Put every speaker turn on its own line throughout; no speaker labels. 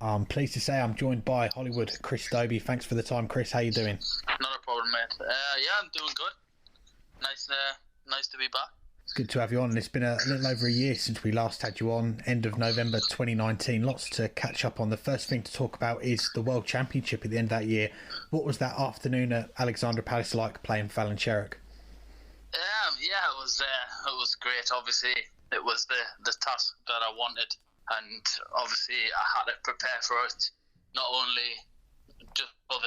I'm pleased to say I'm joined by Hollywood Chris Dobey. Thanks for the time, Chris. How you doing?
Not a problem, mate. Yeah, I'm doing good. Nice to be back.
It's good to have you on. It's been a little over a year since we last had you on, end of November 2019. Lots to catch up on. The first thing to talk about is the World Championship at the end of that year. What was that afternoon at Alexandra Palace like playing Fallon Sherrock?
Yeah, it was great. Obviously, it was the task that I wanted, and obviously I had to prepare for it. Not only just for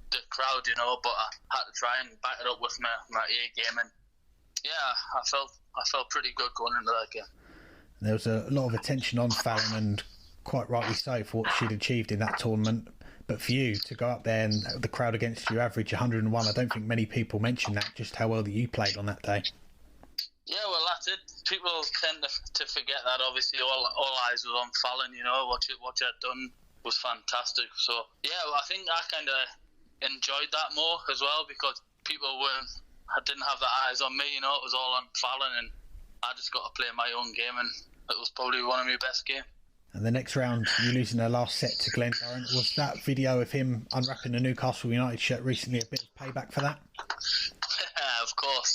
the crowd, but I had to try and back it up with my A game, and yeah, I felt pretty good going into that game.
There was a lot of attention on Fallon, and quite rightly so, for what she'd achieved in that tournament. But for you to go up there and the crowd against you average 101, I don't think many people mention that, just how well that you played on that day.
Yeah, well, that's it. People tend to forget that. Obviously, all eyes were on Fallon. What you had done was fantastic. So yeah, well, I think I kind of enjoyed that more as well, because people didn't have their eyes on me. It was all on Fallon, and I just got to play my own game, and it was probably one of my best games. And
the next round, you're losing the last set to Glen Durrant. Was that video of him unwrapping the Newcastle United shirt recently a bit of payback for that?
Of course.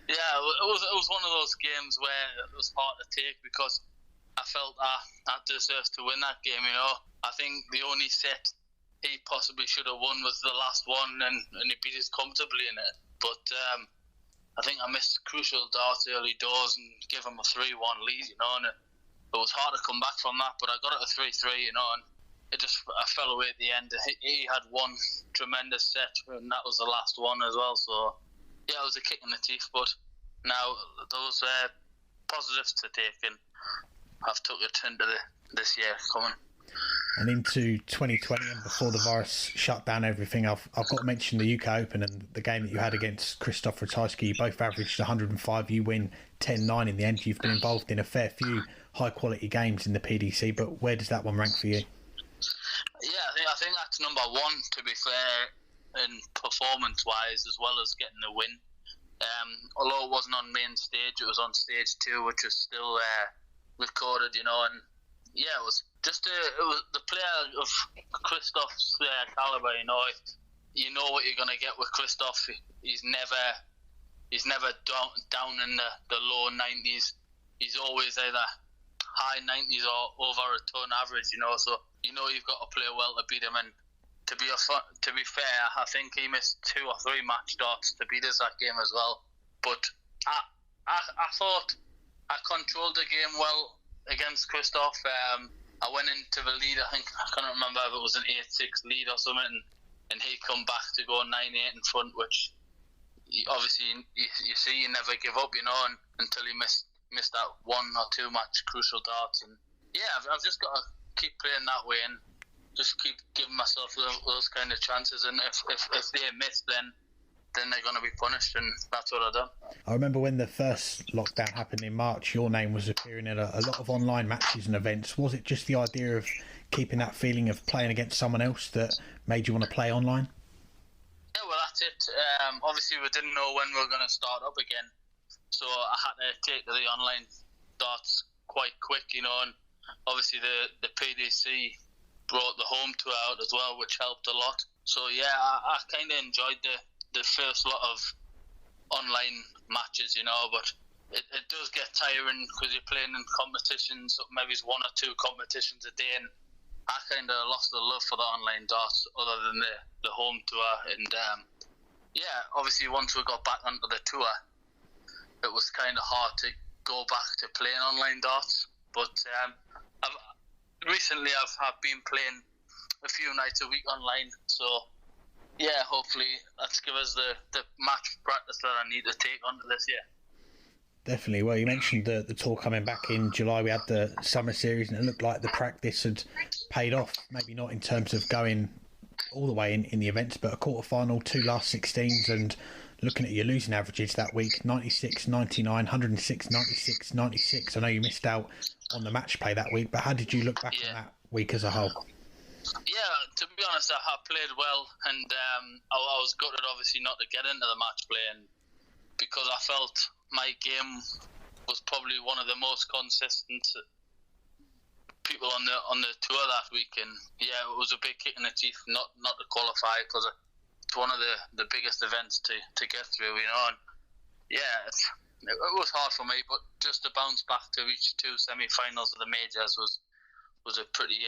Yeah, it was one of those games where it was hard to take, because I felt I deserved to win that game. I think the only set he possibly should have won was the last one, and he beat us comfortably in it. But I think I missed crucial darts early doors and gave him a 3-1 lead, and it was hard to come back from that, but I got it a 3-3, and I fell away at the end. He had one tremendous set, and that was the last one as well. So yeah, it was a kick in the teeth, but now those positives to take, and I've took it into this year coming.
And into 2020, and before the virus shut down everything, I've got to mention the UK Open and the game that you had against Krzysztof Ratajski. You both averaged 105. You win 10-9 in the end. You've been involved in a fair few high-quality games in the PDC, but where does that one rank for you?
Yeah, I think that's number one, to be fair, in performance-wise, as well as getting the win. Although it wasn't on main stage, it was on stage 2, which was still recorded, and yeah, it was just it was the player of Krzysztof's caliber. You know what you're going to get with Krzysztof. He's never down in the low 90s. He's always either high 90s or over a ton average. So you've got to play well to beat him. And to be fair, I think he missed 2 or 3 match darts to beat us that game as well. But I thought I controlled the game well against Krzysztof. I went into the lead. I can't remember if it was an 8-6 lead or something, and he come back to go 9-8 in front, which obviously you see, you never give up, and until he missed that 1 or 2 match crucial darts. And yeah, I've just got to keep playing that way and just keep giving myself those kind of chances. And if they miss, then they're going to be punished, and that's what I've done.
I remember when the first lockdown happened in March, your name was appearing in a lot of online matches and events. Was it just the idea of keeping that feeling of playing against someone else that made you want to play online?
Yeah, well, that's it. Obviously, we didn't know when we were going to start up again, so I had to take to the online darts quite quick, and obviously the PDC brought the home tour out as well, which helped a lot. So yeah, I kind of enjoyed the first lot of online matches, but it does get tiring because you're playing in competitions, maybe it's 1 or 2 competitions a day, and I kind of lost the love for the online darts other than the home tour. And yeah, obviously once we got back onto the tour, it was kind of hard to go back to playing online darts. But recently I've been playing a few nights a week online, so yeah, hopefully that's give us the match practice that I need to take onto this year.
Definitely. Well, you mentioned the tour coming back in July. We had the summer series, and it looked like the practice had paid off. Maybe not in terms of going all the way in the events, but a quarter-final, 2 last 16s, and looking at your losing averages that week, 96, 99, 106, 96, 96. I know you missed out on the match play that week, but how did you look back on that week as a whole?
Yeah, to be honest, I played well, and I was gutted, obviously, not to get into the match play, and because I felt my game was probably one of the most consistent people on the tour that week, and yeah, it was a big kick in the teeth not to qualify, because it's one of the biggest events to get through, And yeah, it was hard for me, but just to bounce back to reach 2 semi-finals of the majors was a pretty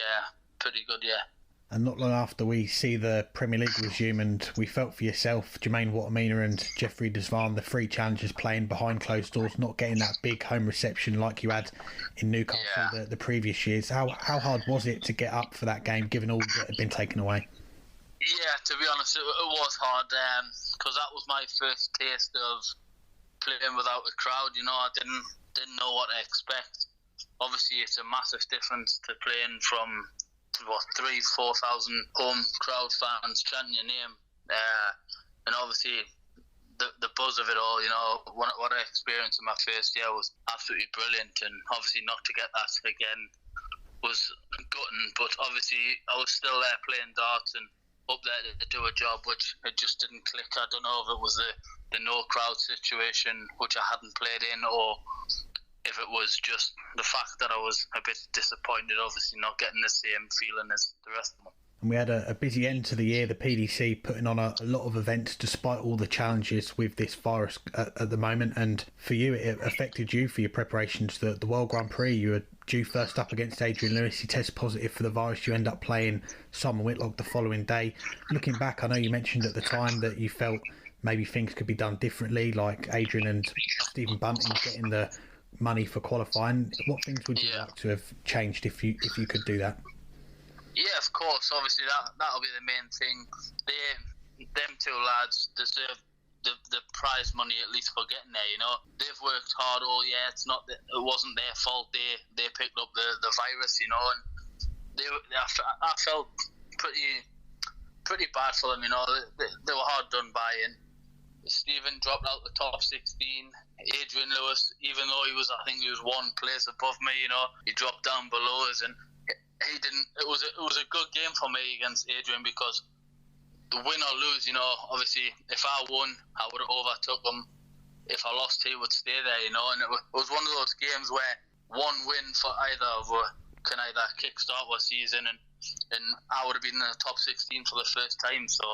good year.
And not long after we see the Premier League resume, and we felt for yourself, Jermaine Watermina and Jeffrey Desvan, the three challengers playing behind closed doors, not getting that big home reception like you had in Newcastle the previous years. How hard was it to get up for that game, given all that had been taken away?
Yeah, to be honest, it was hard, because that was my first taste of playing without a crowd. I didn't know what to expect. Obviously, it's a massive difference to playing from 3,000-4,000 home crowd fans chanting your name, and obviously the buzz of it all. What I experienced in my first year was absolutely brilliant, and obviously not to get that again was gutting. But obviously I was still there playing darts and up there to do a job, which it just didn't click. I don't know if it was the no crowd situation, which I hadn't played in, or if it was just the fact that I was a bit disappointed, obviously not getting the same feeling as the rest of them.
And we had a busy end to the year, the PDC putting on a lot of events despite all the challenges with this virus at the moment. And for you, it affected you for your preparations. The World Grand Prix, you were due first up against Adrian Lewis. He tested positive for the virus. You end up playing Simon Whitlock the following day. Looking back, I know you mentioned at the time that you felt maybe things could be done differently, like Adrian and Stephen Bunting getting the money for qualifying. What things would you like to have changed if you could do that?
Yeah, of course. Obviously, that'll be the main thing. Them two lads deserve the prize money, at least for getting there. They've worked hard all year. It wasn't their fault. They picked up the virus. And I felt pretty bad for them. They were hard done by. And Stephen dropped out the top 16. Adrian Lewis, even though he was one place above me, he dropped down below us, and he didn't. It was a good game for me against Adrian, because the win or lose, obviously if I won, I would have overtook him. If I lost, he would stay there, and it was one of those games where one win for either of us can either kickstart our season, and I would have been in the top 16 for the first time. So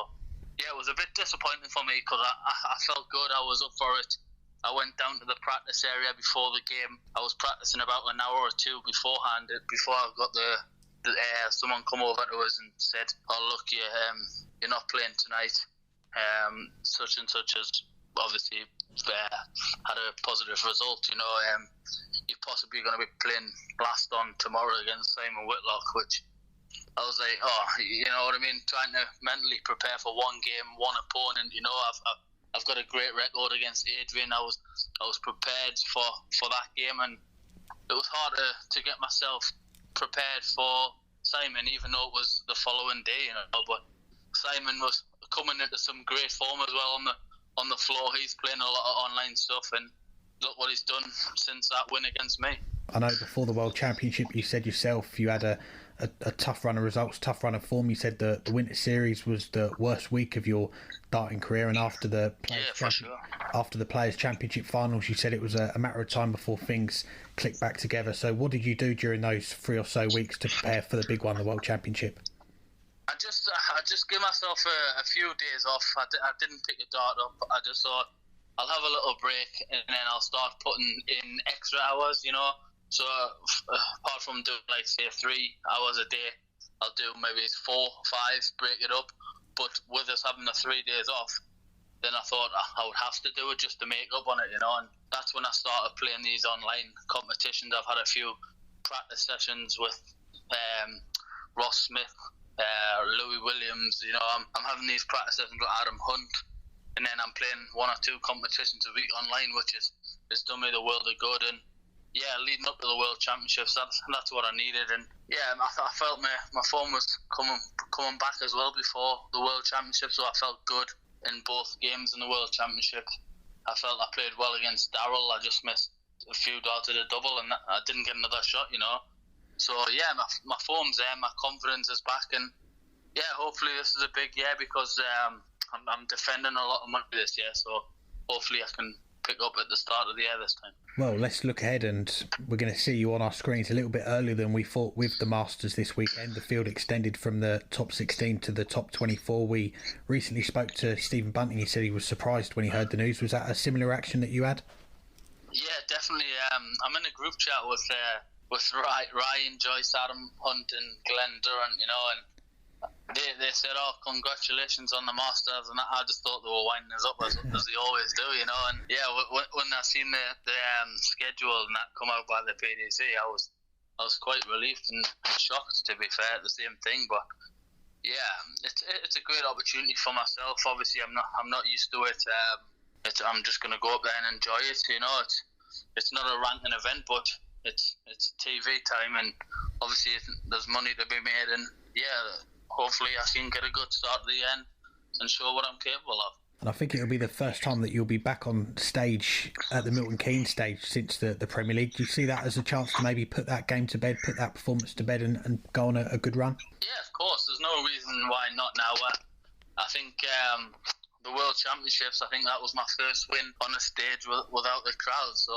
yeah, it was a bit disappointing for me, because I felt good. I was up for it. I went down to the practice area before the game. I was practicing about an hour or two beforehand, before I got someone come over to us and said, "Oh look, you're not playing tonight. Such and such has obviously had a positive result. You're possibly going to be playing blast on tomorrow against Simon Whitlock," which I was like, oh, you know what I mean? Trying to mentally prepare for one game, one opponent. I've got a great record against Adrian. I was prepared for that game, and it was hard to get myself prepared for Simon, even though it was the following day. But Simon was coming into some great form as well on the floor. He's playing a lot of online stuff, and look what he's done since that win against me.
I know before the World Championship, you said yourself you had a tough run of results, tough run of form. You said the Winter Series was the worst week of your darting career, and after the Players' Championship finals, you said it was a matter of time before things clicked back together. So what did you do during those 3 or so weeks to prepare for the big one, the World Championship?
I just give myself a few days off. I didn't pick a dart up. I just thought I'll have a little break, and then I'll start putting in extra hours, So apart from doing, like, say, 3 hours a day, I'll do maybe 4, 5, break it up. But with us having the 3 days off, then I thought I would have to do it just to make up on it, And that's when I started playing these online competitions. I've had a few practice sessions with Ross Smith, Louis Williams. I'm having these practice sessions with Adam Hunt, and then I'm playing 1 or 2 competitions a week online, which has done me the world of good. And yeah, leading up to the World Championships, that's what I needed. And yeah, I felt my form was coming back as well before the World Championships, so I felt good in both games in the World Championship. I felt I played well against Darryl. I just missed a few darts at a double, and I didn't get another shot, So yeah, my form's there, my confidence is back, and yeah, hopefully this is a big year, because I'm defending a lot of money this year, so hopefully I can pick up at the start of the year this time.
Well, let's look ahead, and we're going to see you on our screens a little bit earlier than we thought with the Masters this weekend. The field extended from the top 16 to the top 24. We recently spoke to Stephen Bunting. He said he was surprised when he heard the news. Was that a similar reaction that you had?
Yeah, definitely. I'm in a group chat with Ryan, Joyce, Adam Hunt and Glen Durrant, and they said, "Oh, congratulations on the Masters," and I just thought they were winding us up as they always do, and yeah, when I seen the schedule and that come out by the PDC, I was quite relieved and shocked, to be fair, at the same thing. But yeah, it's a great opportunity for myself. Obviously, I'm not used to it. I'm just going to go up there and enjoy it. It's not a ranking event, but it's TV time, and obviously there's money to be made, and yeah, hopefully I can get a good start at the end and show what I'm capable of.
And I think it'll be the first time that you'll be back on stage at the Milton Keynes stage since the Premier League. Do you see that as a chance to maybe put that game to bed, put that performance to bed, and go on a good run?
Yeah, of course. There's no reason why not now. I think the World Championships, I think that was my first win on a stage without the crowd. So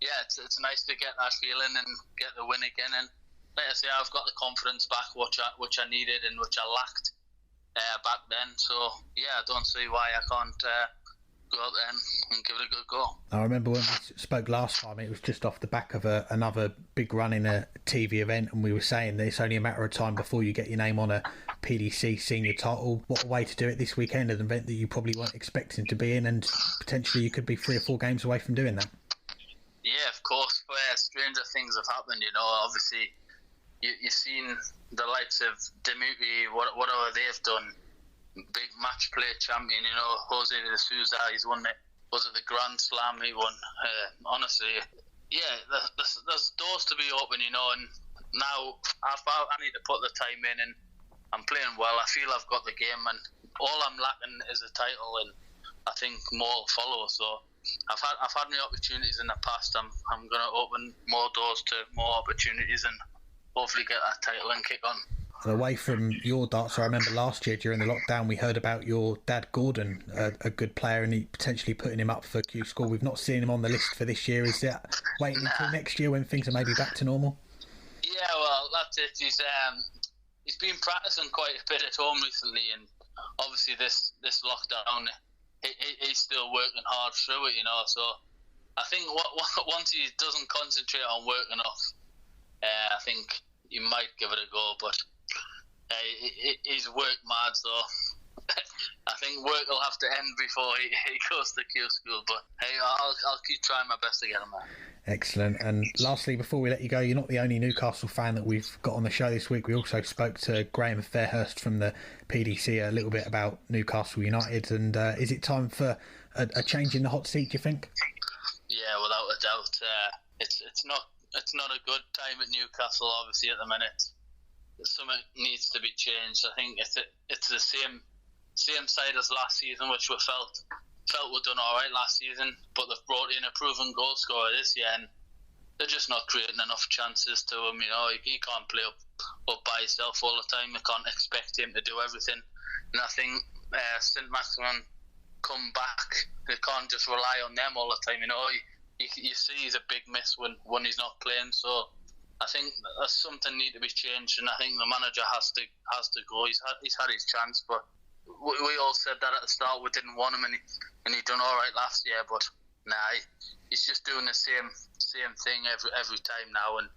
yeah, it's nice to get that feeling and get the win again. And like I say, I've got the confidence back, which I needed and which I lacked back then. So yeah, I don't see why I can't go out there and give it a good go.
I remember when we spoke last time, it was just off the back of another big run in a TV event, and we were saying that it's only a matter of time before you get your name on a PDC senior title. What a way to do it this weekend, an event that you probably weren't expecting to be in, and potentially you could be 3 or 4 games away from doing that.
Yeah, of course. Stranger things have happened, obviously. You've seen the likes of Dobey, whatever they've done, big match play champion, Jose de Souza, he's won it. Was it the Grand Slam he won? Honestly, yeah, there's doors to be open, and now I need to put the time in, and I'm playing well. I feel I've got the game, and all I'm lacking is a title, and I think more will follow. So I've had my opportunities in the past. I'm going to open more doors to more opportunities and hopefully get that title and kick on.
And away from your darts, I remember last year during the lockdown we heard about your dad Gordon, a good player, and he potentially putting him up for Q School. We've not seen him on the list for this year. Is that waiting until next year when things are maybe back to normal?
Yeah, well, that's it. He's been practicing quite a bit at home recently, and obviously this lockdown, he's still working hard through it, So I think once he doesn't concentrate on work enough, I think he might give it a go, but he's work mad, so I think work will have to end before he goes to Q School. But hey, I'll keep trying my best to get him there.
Excellent. And lastly, before we let you go, you're not the only Newcastle fan that we've got on the show this week. We also spoke to Graham Fairhurst from the PDC a little bit about Newcastle United. And is it time for a change in the hot seat, do you think?
Yeah, without a doubt. It's not a good time at Newcastle, obviously, at the minute. Something needs to be changed. I think it's the same side as last season, which we felt we'd done all right last season, but they've brought in a proven goal scorer this year, and they're just not creating enough chances to him. He can't play up by himself all the time. They can't expect him to do everything. And I think St Maximin come back. They can't just rely on them all the time. You see he's a big miss when he's not playing. So I think there's something need to be changed, and I think the manager has to go. He's had his chance, but we all said that at the start. We didn't want him, and he done all right last year. But he's just doing the same thing every time now, and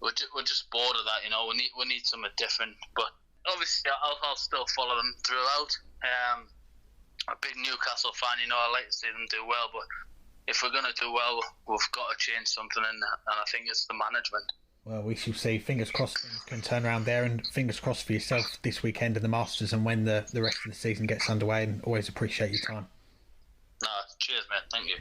we're just bored of that. We need something different. But obviously, I'll still follow them throughout. A big Newcastle fan, I like to see them do well, but if we're going to do well, we've got to change something, and I think it's the management.
Well, we shall see. Fingers crossed things can turn around there, and fingers crossed for yourself this weekend in the Masters and when the rest of the season gets underway, and always appreciate your time.
No, cheers, mate. Thank you.